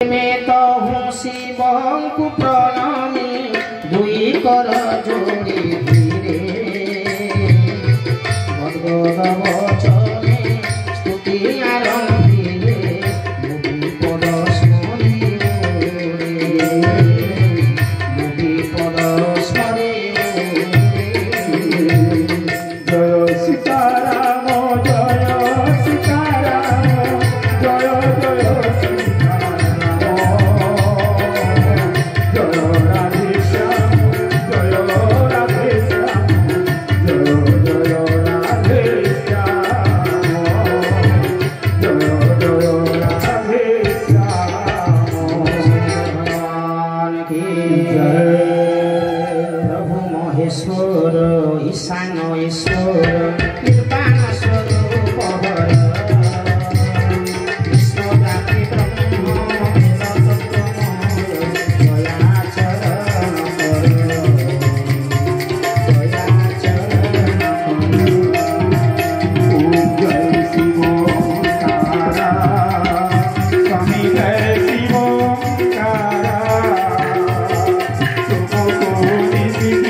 में तो हूँ शिवं को प्रणामी दुई कर जोड़ी धीरे भगवद वचने स्तुति आरंभिले मुनि पद स्मरे मुनि पद स्मरे जय सीताराम जय सीताराम जय जय ईशान ईश्वर कृपाण स्वरूप हर विश्वव्यापी ब्रह्म दयाचरण कर जय शिव तारा स्वामी जय शिव तारा तुमको निधि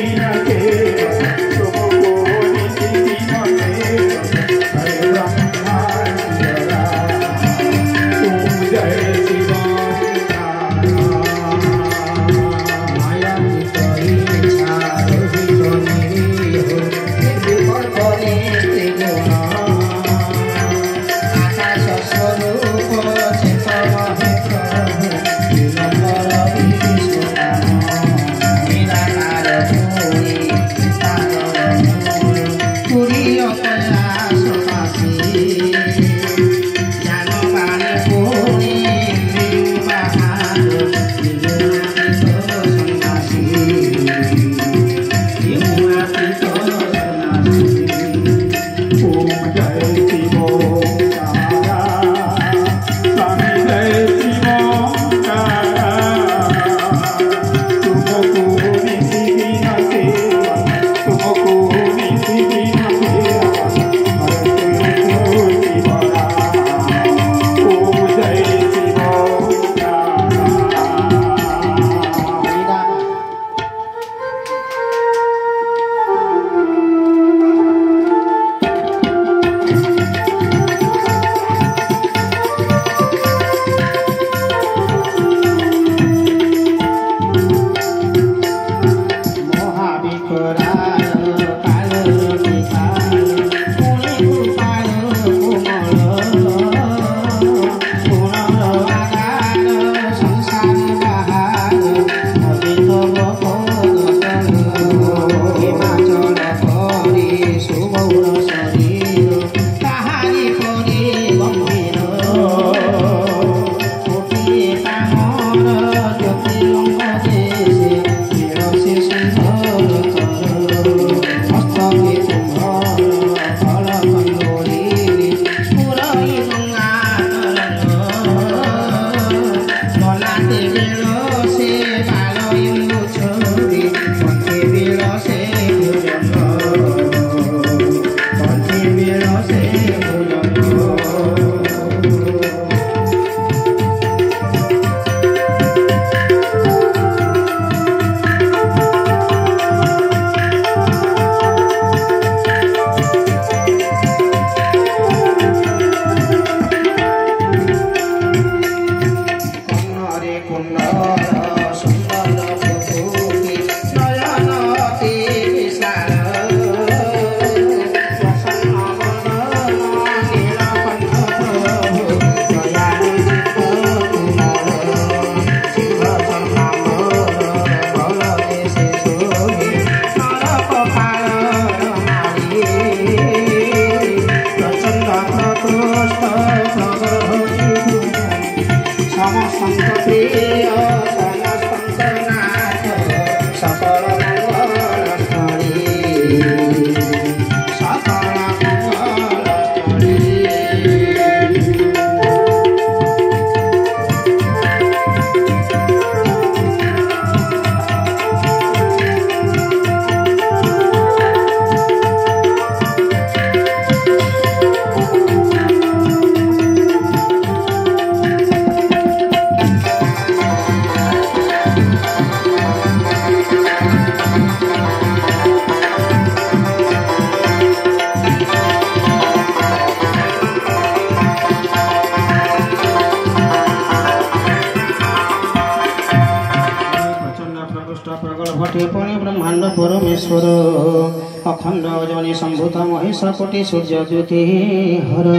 कोटि पुण्य ब्रह्मांड परमेश्वर अखंड जनि संभूत महेश कोटि सूर्य ज्योति हर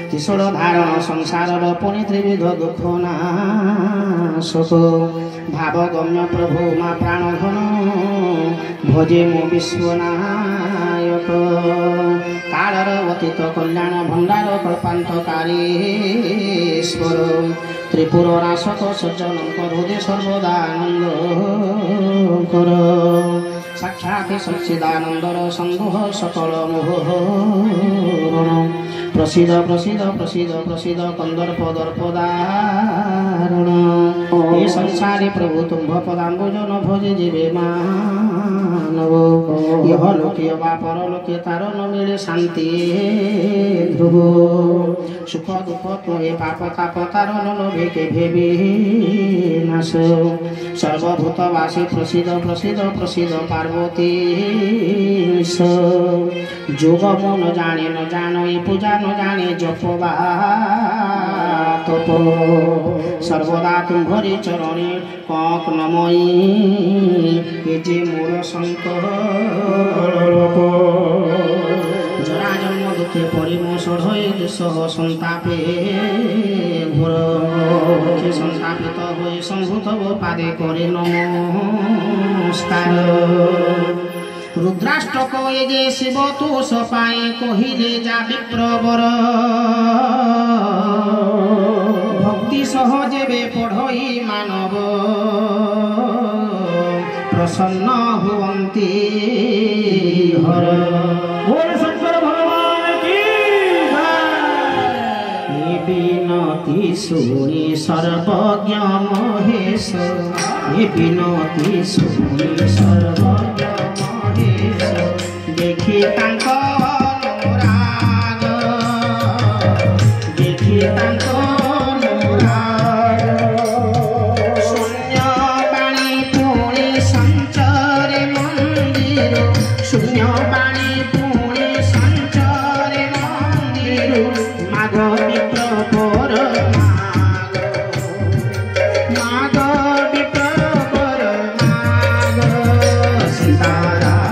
त्रिशूल धारण संसार पुण्य त्रिविध दुख नाशक भावगम्य प्रभु मा प्राणधन भजे मो विश्वनायक कालर अतीत कल्याण भंडार कल्पांतकारी ईश्वर त्रिपुर नाशक सज्जनक हृदय सर्वदा आनंद कर साक्षात् सच्चिदानंदर संदोह सकल मोहरण प्रसिद्ध प्रसिद्ध प्रसिद्ध प्रसिद्ध कंदर्प दर्पदारण ये संसारी प्रभु तुम्भ पदाम्बुज न भजे जीवे मानव यह लोके वा परलोके तार न मिले शांति ध्रुव सुख दुख तुहे पाप ताप तार न लोभे के भेबे नाश सर्वभूतवासी प्रसिद्ध प्रसिद्ध प्रसिद्ध पार्वती जोग मन जाने न जानो पूजा न जाने जपवा तप सर्वदा तुम्हारे चरणे कंक नमयी ये जे मोर संकल्प जरा जन्म दुखे परिमोष सह संतापे घोर दुखे संतापित हुए संभूत पादे करे नमस्कार रुद्राष्टक ये जे शिव तोष पाए कहिले जा विप्रवर भक्ति सहजेबे पढ़ई मानव प्रसन्न हुवन्ति हर बोल शंकर भगवान की जय विनती सुनी सर्वज्ञ महेश ये विनती सुनी सर्वज्ञ देखी तांको अनुराग देखी तांको अनुराग शून्य पाणी पुणे संचरे मंदिर शून्य पाणी पुणे संचरे मंदिर माग विप्र पर माग विप्र पर माग सीताराम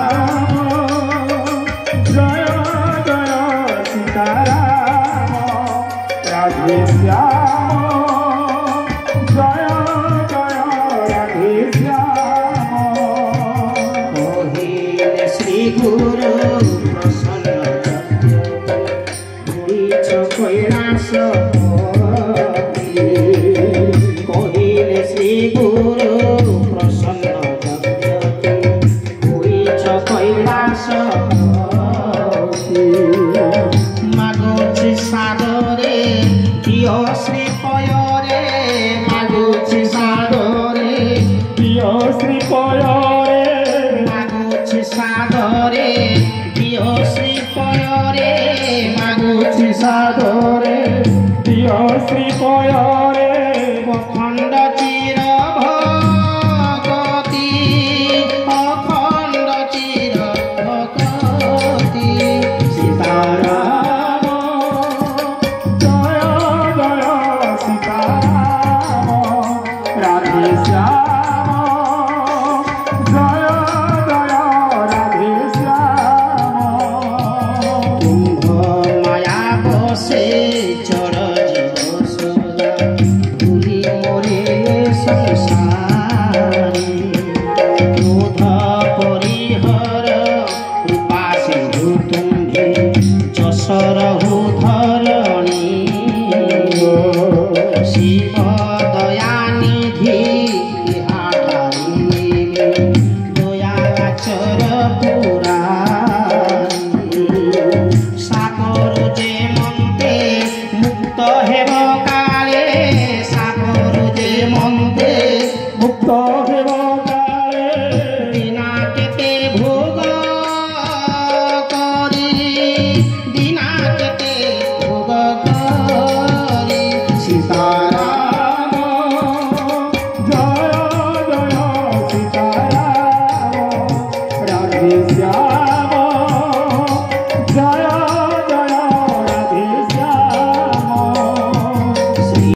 मुक्त